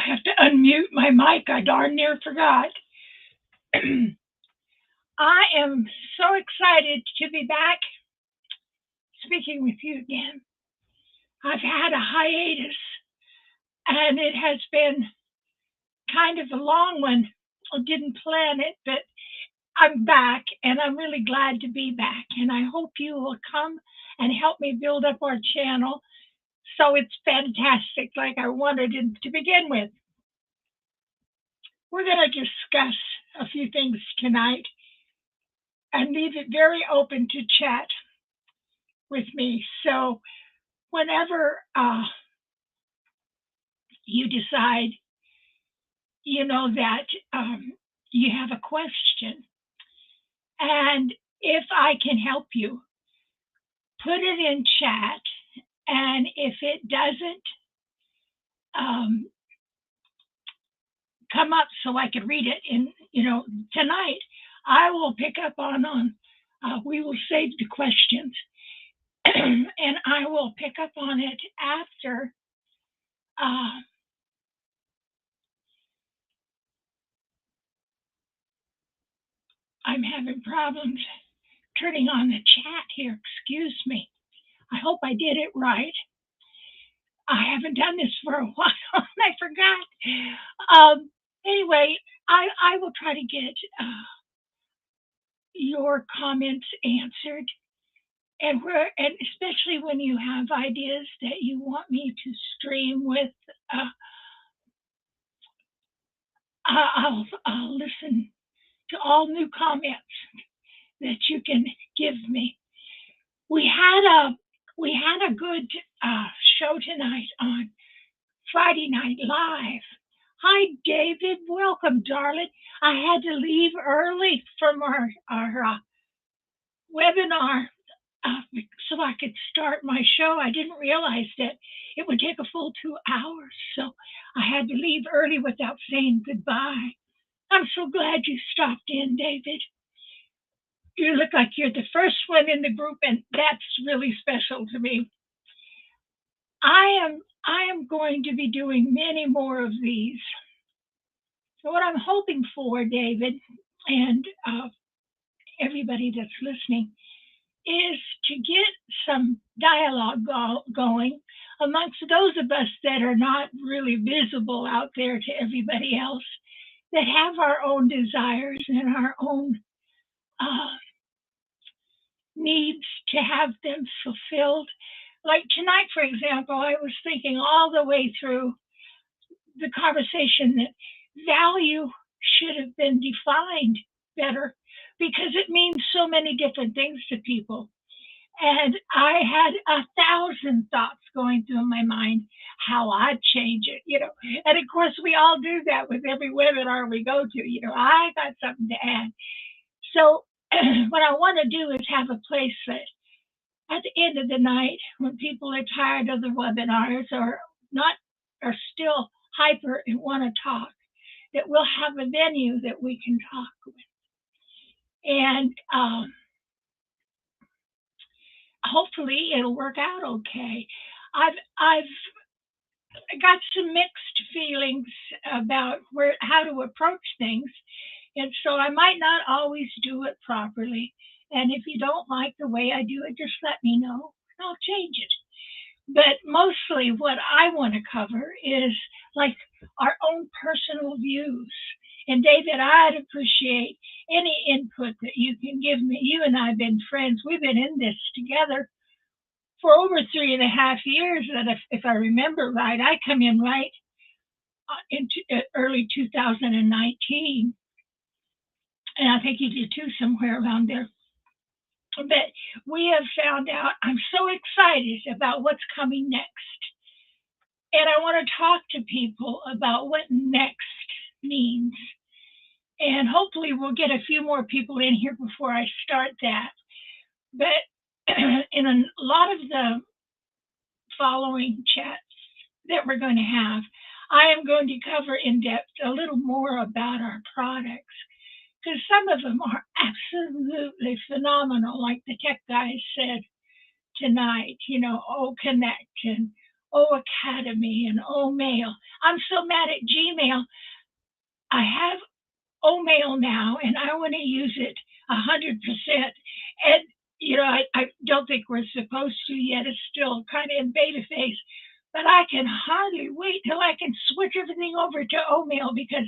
I have to unmute my mic. I darn near forgot. I am so excited to be back speaking with you again. I've had a hiatus, and it has been kind of a long one. I didn't plan it, but I'm back, and I'm really glad to be back. And I hope you will come and help me build up our channel so it's fantastic, like I wanted it to begin with. We're going to discuss a few things tonight and leave it very open to chat with me. So whenever you decide, that you have a question, and if I can help you, put it in chat. And if it doesn't come up so I can read it in, tonight, I will pick up on we will save the questions and I will pick up on it after I'm having problems turning on the chat here. Excuse me. I hope I did it right. I haven't done this for a while and I forgot. Anyway, I will try to get your comments answered. And especially when you have ideas that you want me to stream with, I'll listen to all new comments that you can give me. We had a good show tonight on Friday Night Live. Hi, David. Welcome, darling. I had to leave early from our webinar so I could start my show. I didn't realize that it would take a full 2 hours, so I had to leave early without saying goodbye. I'm so glad you stopped in, David. You look like you're the first one in the group, and that's really special to me. I am going to be doing many more of these. So what I'm hoping for, David, and everybody that's listening, is to get some dialogue going amongst those of us that are not really visible out there to everybody else, that have our own desires and our own needs to have them fulfilled. Like tonight, for example, I was thinking all the way through the conversation that value should have been defined better because it means so many different things to people. And I had 1,000 thoughts going through my mind how I'd change it, And of course, we all do that with every webinar we go to. I got something to add. So what I want to do is have a place that at the end of the night, when people are tired of the webinars or still hyper and want to talk, that we'll have a venue that we can talk with. And hopefully it'll work out okay. I've got some mixed feelings about how to approach things, and so I might not always do it properly. And if you don't like the way I do it, just let me know and I'll change it. But mostly what I want to cover is like our own personal views. And David, I'd appreciate any input that you can give me. You and I have been friends. We've been in this together for over 3.5 years. And if I remember right, I come in right into early 2019. And I think you did too, somewhere around there. But we have found out, I'm so excited about what's coming next. And I want to talk to people about what next means. And hopefully we'll get a few more people in here before I start that. But in a lot of the following chats that we're going to have, I am going to cover in depth a little more about our products, because some of them are absolutely phenomenal, like the tech guys said tonight, connect and Academy and Mail. I'm so mad at Gmail. I have Mail now, and I want to use it 100%. And I don't think we're supposed to yet. It's still kind of in beta phase, but I can hardly wait till I can switch everything over to Mail because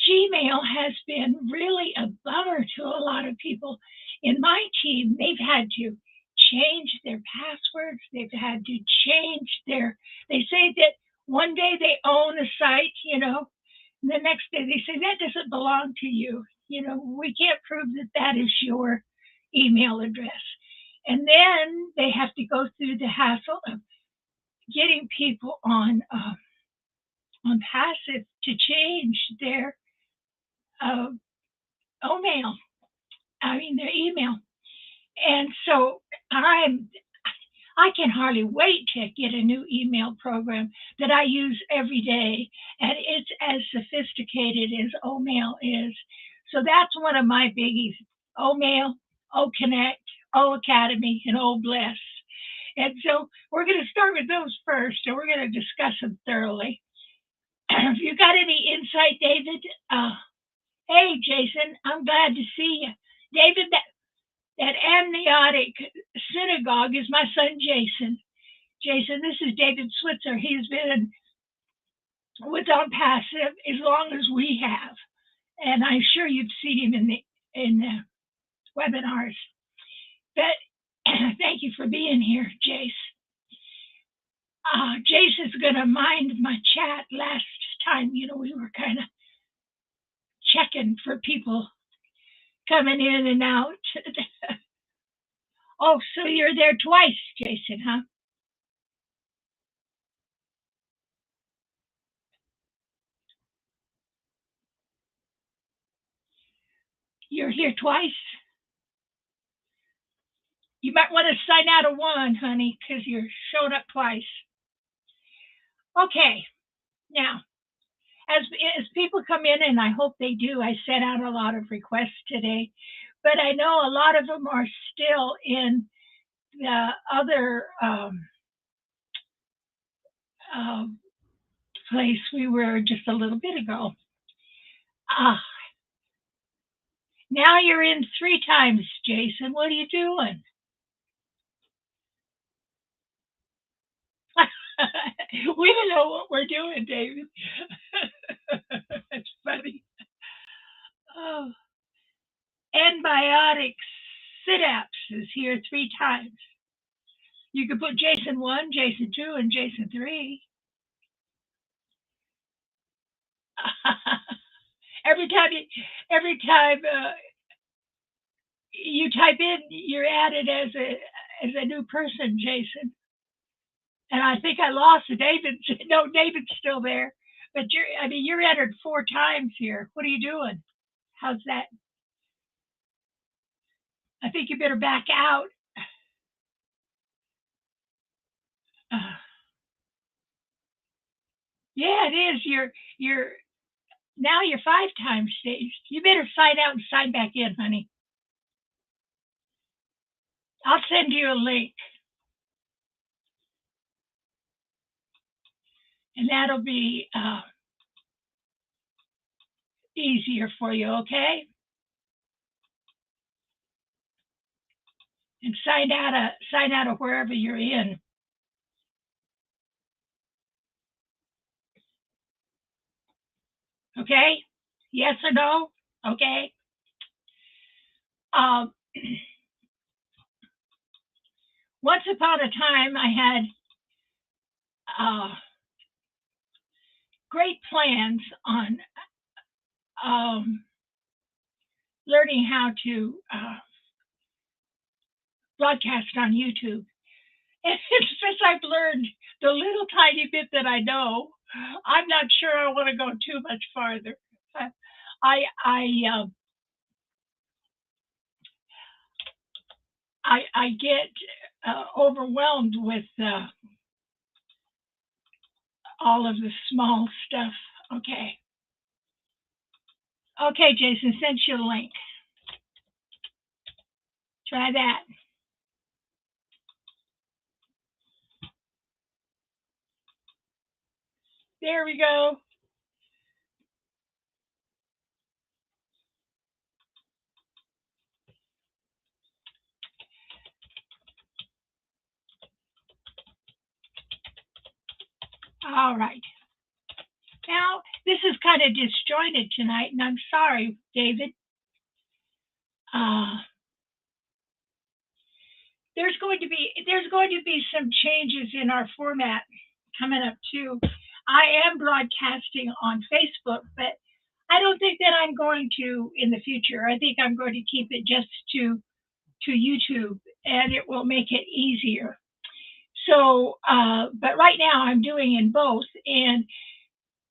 Gmail has been really a bummer to a lot of people. In my team, they've had to change their passwords. They've had to change they say that one day they own a site, and the next day they say that doesn't belong to you. We can't prove that that is your email address. And then they have to go through the hassle of getting people on passive to change their mail. Their email. And so I can hardly wait to get a new email program that I use every day, and it's as sophisticated as Mail is. So that's one of my biggies: Mail, Connect, Academy, and Bless. And so we're going to start with those first, and we're going to discuss them thoroughly. If you got any insight, David? Hey, Jason, I'm glad to see you. David, that amniotic synagogue is my son, Jason. Jason, this is David Switzer. He's been with ONPASSIVE as long as we have. And I'm sure you've seen him in the webinars. But thank you for being here, Jace. Jace is going to mind my chat. Last time, we were kind of checking for people coming in and out. Oh, so you're there twice, Jason, huh? You're here twice? You might want to sign out of one, honey, because you're showing up twice. Okay, now, as people come in, and I hope they do, I sent out a lot of requests today, but I know a lot of them are still in the other place we were just a little bit ago. Now you're in 3 times, Jason. What are you doing? We don't know what we're doing, David. That's funny. Oh. Antibiotic synapse is here 3 times. You could put Jason 1, Jason 2, and Jason 3. every time you type in, you're added as a new person, Jason. And I think I lost David. No, David's still there. But you're entered 4 times here. What are you doing? How's that? I think you better back out. Yeah, it is. You're now you're 5 times staged. You better sign out and sign back in, honey. I'll send you a link. And that'll be easier for you, okay? And sign out of wherever you're in. Okay? Yes or no? Okay. Once upon a time, I had great plans on learning how to broadcast on YouTube. And since I've learned the little tiny bit that I know, I'm not sure I want to go too much farther. I get overwhelmed with all of the small stuff. Okay. Okay, Jason, sent you a link. Try that. There we go. All right. Now, this is kind of disjointed tonight, and I'm sorry, David. Uh, there's going to be some changes in our format coming up too. I am broadcasting on Facebook, but I don't think that I'm going to in the future. I think I'm going to keep it just to YouTube, and it will make it easier. So, but right now I'm doing in both, and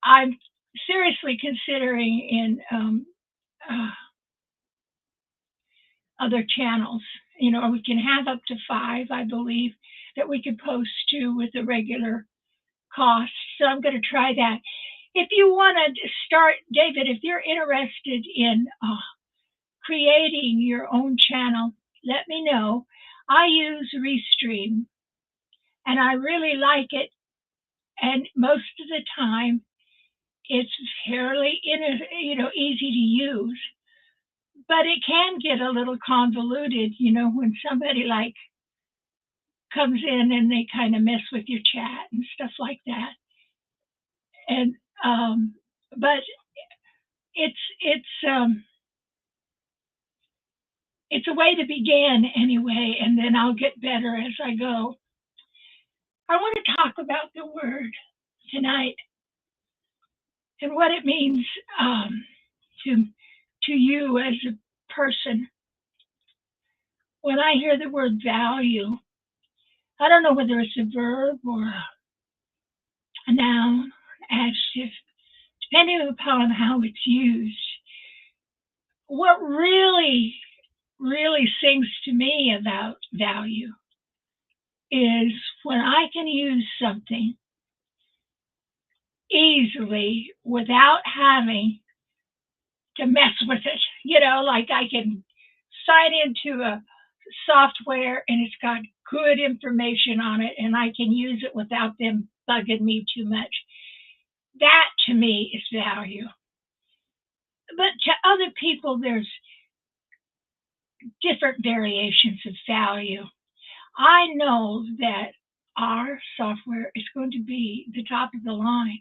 I'm seriously considering in uh, other channels. You know, we can have up to 5, I believe, that we could post to with the regular cost. So I'm going to try that. If you want to start, David, if you're interested in creating your own channel, let me know. I use Restream, and I really like it. And most of the time, it's fairly easy to use, but it can get a little convoluted. You know, when somebody like comes in and they kind of mess with your chat and stuff like that. And but it's it's um, it's a way to begin anyway, and then I'll get better as I go. I want to talk about the word tonight and what it means to you as a person. When I hear the word value, I don't know whether it's a verb or a noun, adjective, depending upon how it's used. What really sings to me about value is when I can use something easily without having to mess with it. You know, like I can sign into a software and it's got good information on it and I can use it without them bugging me too much. That to me is value. But to other people, there's different variations of value. I know that our software is going to be the top of the line.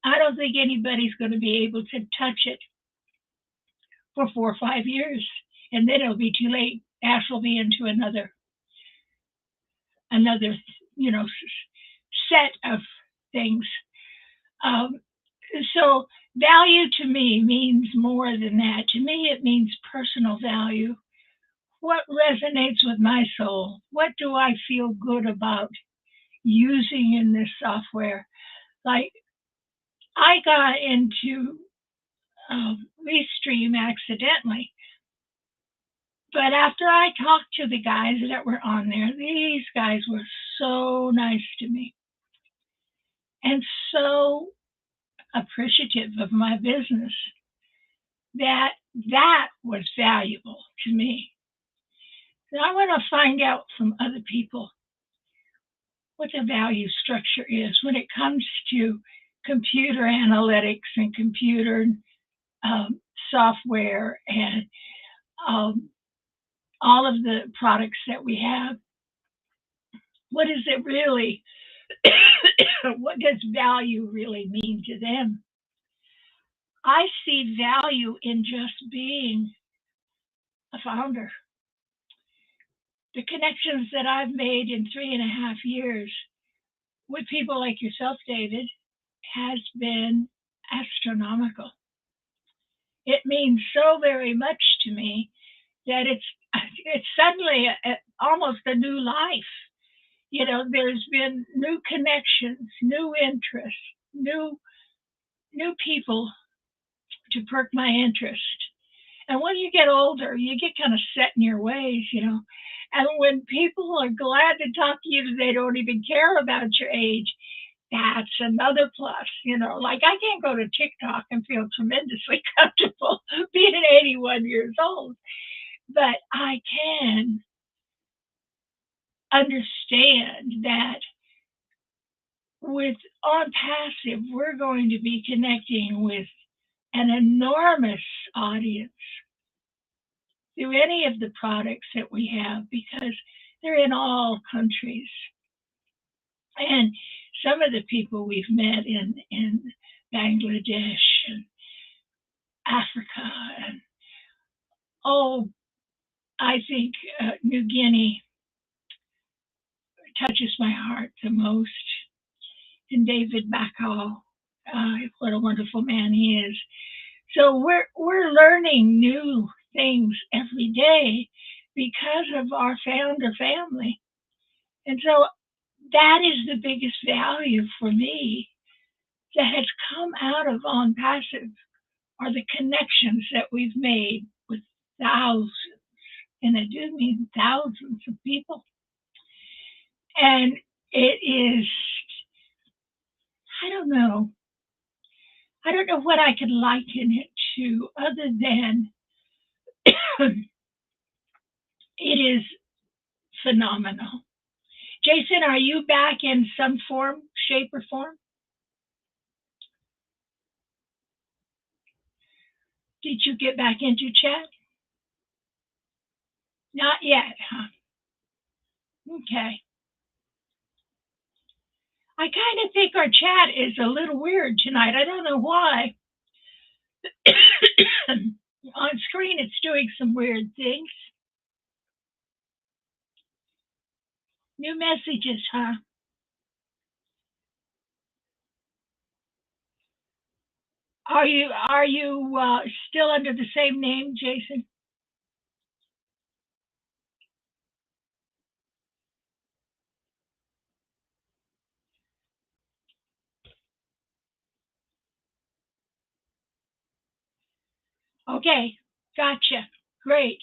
I don't think anybody's going to be able to touch it for 4 or 5 years, and then it'll be too late. Ash will be into another you know set of things. Um, so value to me means more than that. To me, it means personal value. What resonates with my soul? What do I feel good about using in this software? Like I got into Restream accidentally, but after I talked to the guys that were on there, these guys were so nice to me and so appreciative of my business that that was valuable to me. And I want to find out from other people what the value structure is when it comes to computer analytics and computer software and um, all of the products that we have. What is it really? What does value really mean to them? I see value in just being a founder. The connections that I've made in 3.5 years with people like yourself, David, has been astronomical. It means so very much to me that it's suddenly almost a new life. You know, there's been new connections, new interests, new people to perk my interest. And when you get older, you get kind of set in your ways, you know. And when people are glad to talk to you, they don't even care about your age. That's another plus, you know. Like I can't go to TikTok and feel tremendously comfortable being 81 years old, but I can understand that with ONPASSIVE, we're going to be connecting with an enormous audience through any of the products that we have because they're in all countries. And some of the people we've met in Bangladesh and Africa and I think New Guinea touches my heart the most. And David Bacall, what a wonderful man he is. So we're learning new things every day because of our founder family. And so that is the biggest value for me that has come out of ONPASSIVE are the connections that we've made with thousands, and I do mean thousands of people. And it is, I don't know what I could liken it to other than it is phenomenal. Jason, are you back in some form, shape, or form? Did you get back into chat? Not yet, huh? Okay. I kind of think our chat is a little weird tonight. I don't know why. On screen, it's doing some weird things. New messages, huh? Are you still under the same name, Jason? Okay, gotcha. Great.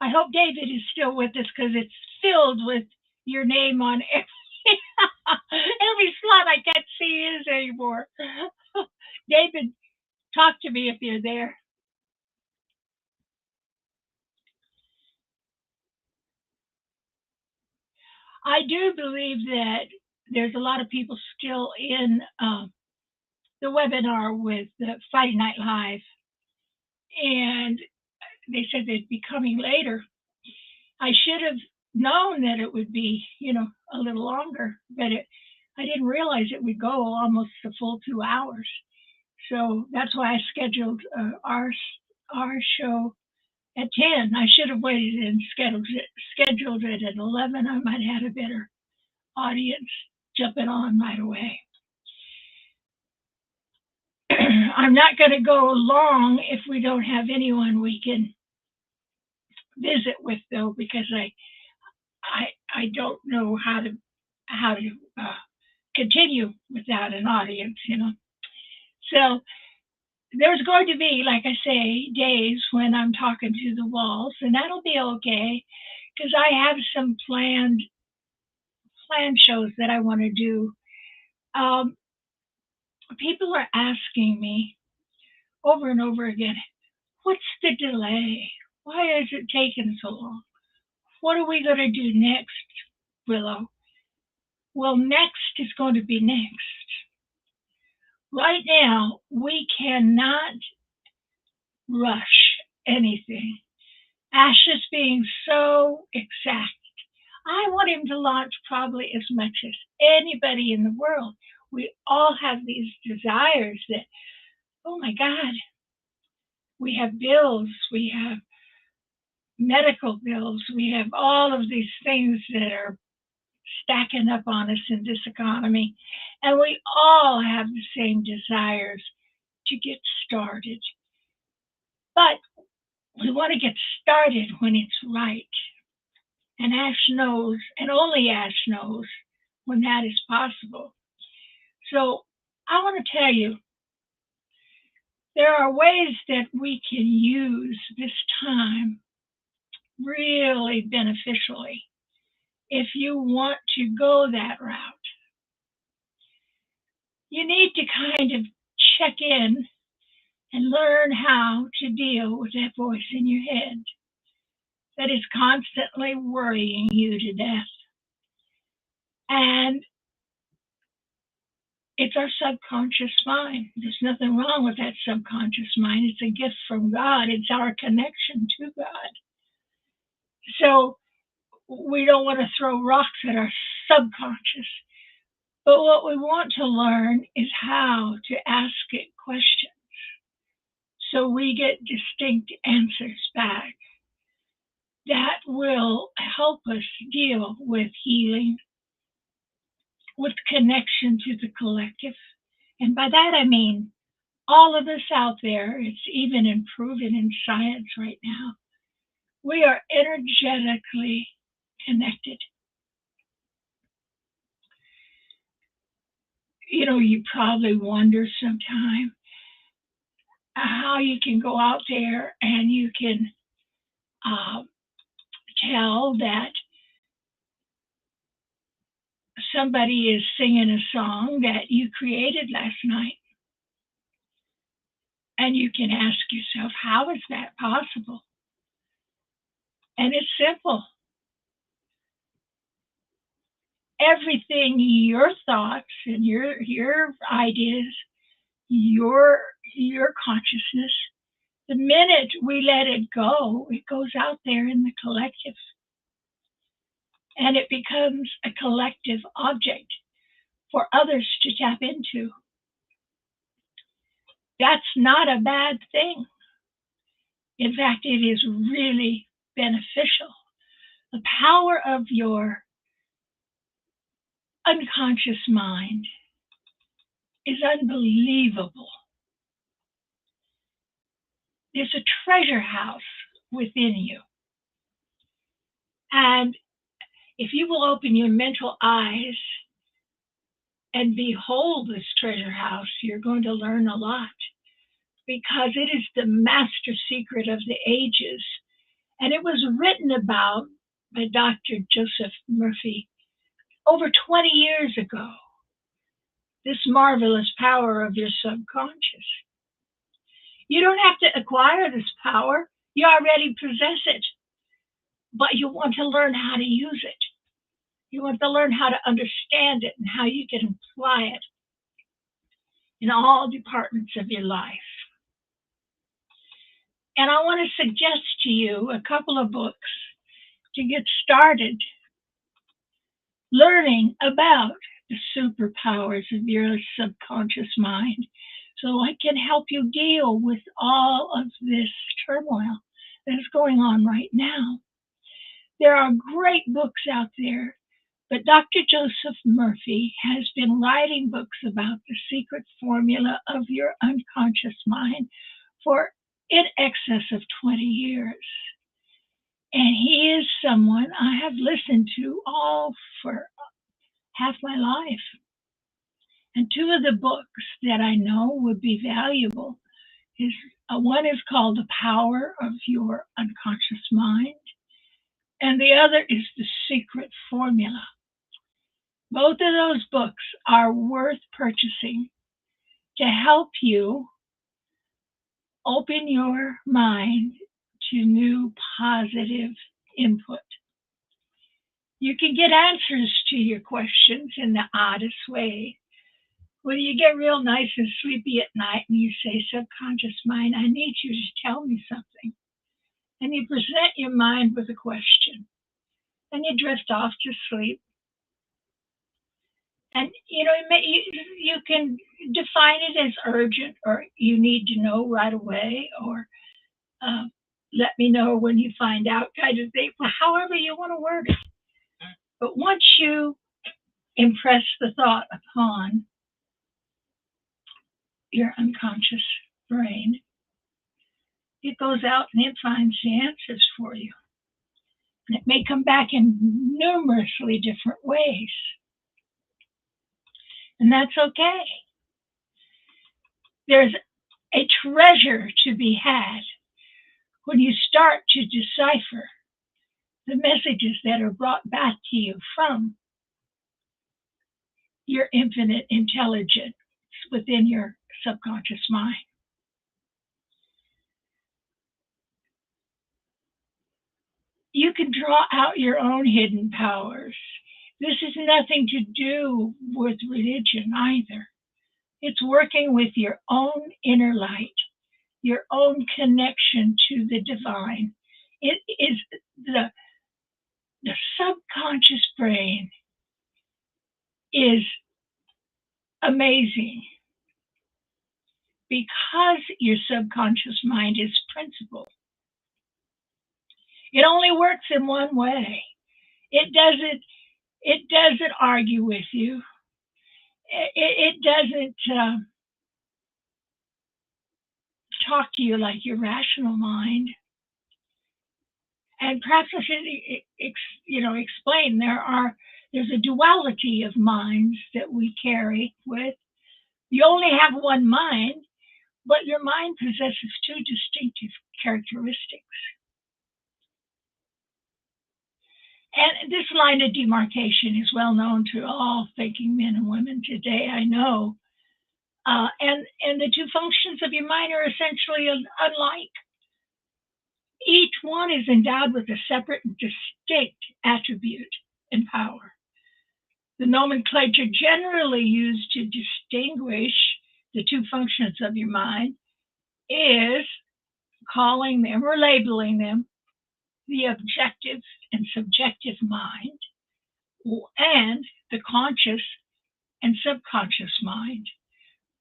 I hope David is still with us because it's filled with your name on every slot. I can't see his anymore. David, talk to me if you're there. I do believe that there's a lot of people still in the webinar with Friday Night Live, and they said they'd be coming later. I should have known that it would be, a little longer, but I didn't realize it would go almost a full 2 hours. So that's why I scheduled our show at 10. I should have waited and scheduled it at 11. I might have had a better audience jumping on right away. I'm not going to go long if we don't have anyone we can visit with, though, because I don't know how to continue without an audience, So there's going to be, like I say, days when I'm talking to the walls, and that'll be okay because I have some planned shows that I want to do. People are asking me over and over again, what's the delay? Why is it taking so long? What are we going to do next, Willow? Well, next is going to be next. Right now, we cannot rush anything. Ash is being so exact. I want him to launch probably as much as anybody in the world. We all have these desires that, oh my God, we have bills, we have medical bills, we have all of these things that are stacking up on us in this economy. And we all have the same desires to get started. But we want to get started when it's right. And Ash knows, and only Ash knows, when that is possible. So I want to tell you, there are ways that we can use this time really beneficially if you want to go that route. You need to kind of check in and learn how to deal with that voice in your head that is constantly worrying you to death. And it's our subconscious mind. There's nothing wrong with that subconscious mind. It's a gift from God. It's our connection to God. So we don't want to throw rocks at our subconscious. But what we want to learn is how to ask it questions so we get distinct answers back that will help us deal with healing, with connection to the collective. And by that I mean all of us out there. It's even improving in science right now. We are energetically connected. You probably wonder sometime how you can go out there and you can tell that somebody is singing a song that you created last night. And you can ask yourself, how is that possible? And it's simple. Everything, your thoughts and your ideas, your consciousness, the minute we let it goes out there in the collective. And it becomes a collective object for others to tap into. That's not a bad thing. In fact, it is really beneficial. The power of your unconscious mind is unbelievable. There's a treasure house within you. And if you will open your mental eyes and behold this treasure house, you're going to learn a lot, because it is the master secret of the ages. And it was written about by Dr. Joseph Murphy over 20 years ago. This marvelous power of your subconscious. You don't have to acquire this power. You already possess it. But you want to learn how to use it. You want to learn how to understand it and how you can apply it in all departments of your life. And I want to suggest to you a couple of books to get started learning about the superpowers of your subconscious mind, so I can help you deal with all of this turmoil that is going on right now. There are great books out there, but Dr. Joseph Murphy has been writing books about the secret formula of your unconscious mind for in excess of 20 years. And he is someone I have listened to all for half my life. And two of the books that I know would be valuable is one is called The Power of Your Unconscious Mind, and the other is The Secret Formula. Both of those books are worth purchasing to help you open your mind to new positive input. You can get answers to your questions in the oddest way. When you get real nice and sleepy at night and you say, subconscious mind, I need you to tell me something. And you present your mind with a question. And you drift off to sleep. And you can define it as urgent, or you need to know right away, or let me know when you find out, kind of thing, however you want to word it. But once you impress the thought upon your unconscious brain, it goes out and it finds the answers for you. And it may come back in numerously different ways. And that's okay. There's a treasure to be had when you start to decipher the messages that are brought back to you from your infinite intelligence within your subconscious mind. You can draw out your own hidden powers. This is nothing to do with religion either. It's working with your own inner light, your own connection to the divine. It is the, the subconscious brain is amazing because your subconscious mind is principled. It only works in one way. It doesn't argue with you. It doesn't talk to you like your rational mind. And perhaps I should explain there's a duality of minds that we carry with. You only have one mind, but your mind possesses two distinctive characteristics. And this line of demarcation is well known to all thinking men and women today, I know. And the two functions of your mind are essentially unlike. Each one is endowed with a separate and distinct attribute and power. The nomenclature generally used to distinguish the two functions of your mind is calling them or labeling them the objective and subjective mind and the conscious and subconscious mind,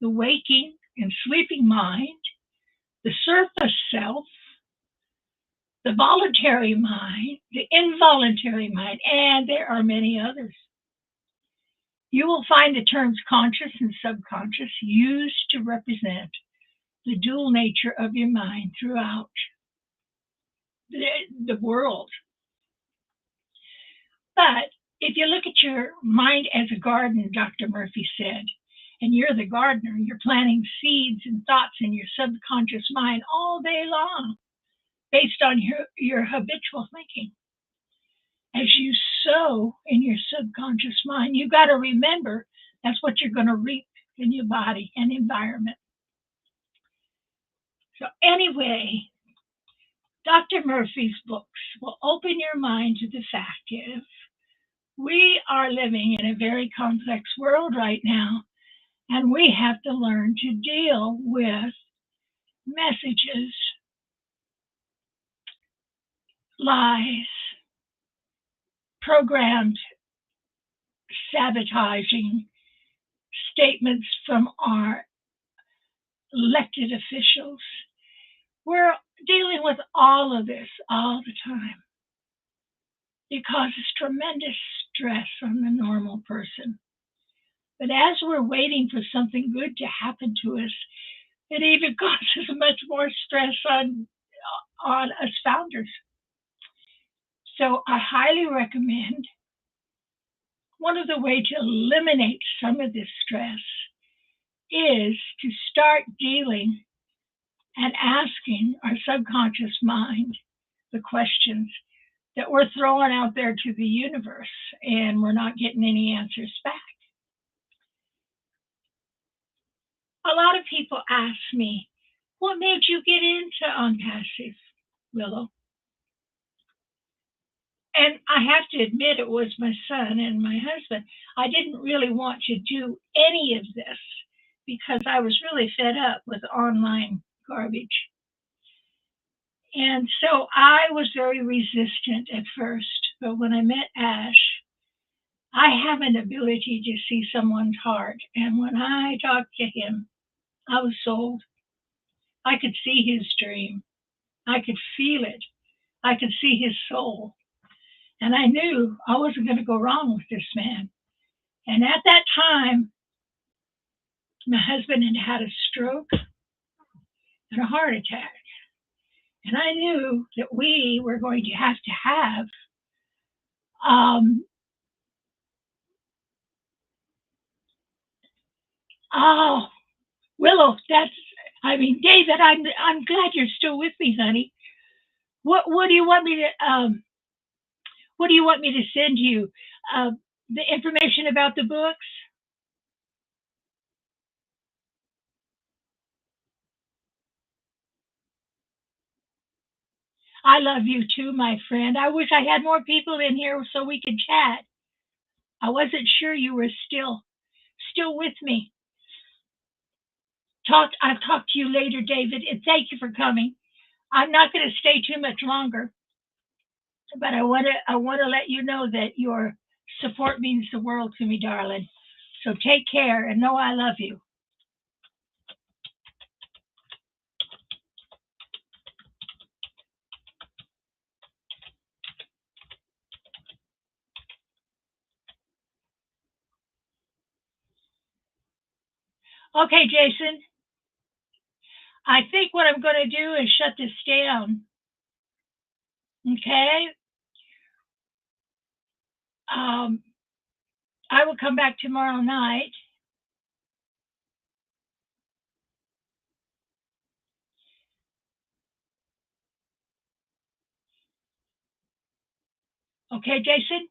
the waking and sleeping mind, the surface self, the voluntary mind, the involuntary mind, and there are many others. You will find the terms conscious and subconscious used to represent the dual nature of your mind throughout the world. But if you look at your mind as a garden, Dr. Murphy said, and you're the gardener, you're planting seeds and thoughts in your subconscious mind all day long based on your habitual thinking. As you sow in your subconscious mind, you've got to remember that's what you're going to reap in your body and environment. So anyway, Dr. Murphy's books will open your mind to the fact is we are living in a very complex world right now, and we have to learn to deal with messages, lies, programmed sabotaging statements from our elected officials. We're dealing with all of this all the time. It causes tremendous stress on the normal person. But as we're waiting for something good to happen to us, it even causes much more stress on us founders. So I highly recommend one of the ways to eliminate some of this stress is to start dealing and asking our subconscious mind the questions that we're throwing out there to the universe and we're not getting any answers back. A lot of people ask me, what made you get into ONPASSIVE, Willow? And I have to admit it was my son and my husband. I didn't really want to do any of this because I was really fed up with online garbage. And so I was very resistant at first. But when I met Ash, I have an ability to see someone's heart. And when I talked to him, I was sold. I could see his dream. I could feel it. I could see his soul. And I knew I wasn't going to go wrong with this man. And at that time, my husband had had a stroke and a heart attack. And I knew that we were going to have oh, Willow, David, I'm glad you're still with me, honey. What do you want me to what do you want me to send you? The information about the books? I love you too, my friend. I wish I had more people in here so we could chat. I wasn't sure you were still with me. I'll talk to you later, David, and thank you for coming. I'm not going to stay too much longer, but I want to let you know that your support means the world to me, darling. So take care and know I love you. Okay, Jason. I think what I'm going to do is shut this down. Okay. Um, I will come back tomorrow night. Okay, Jason?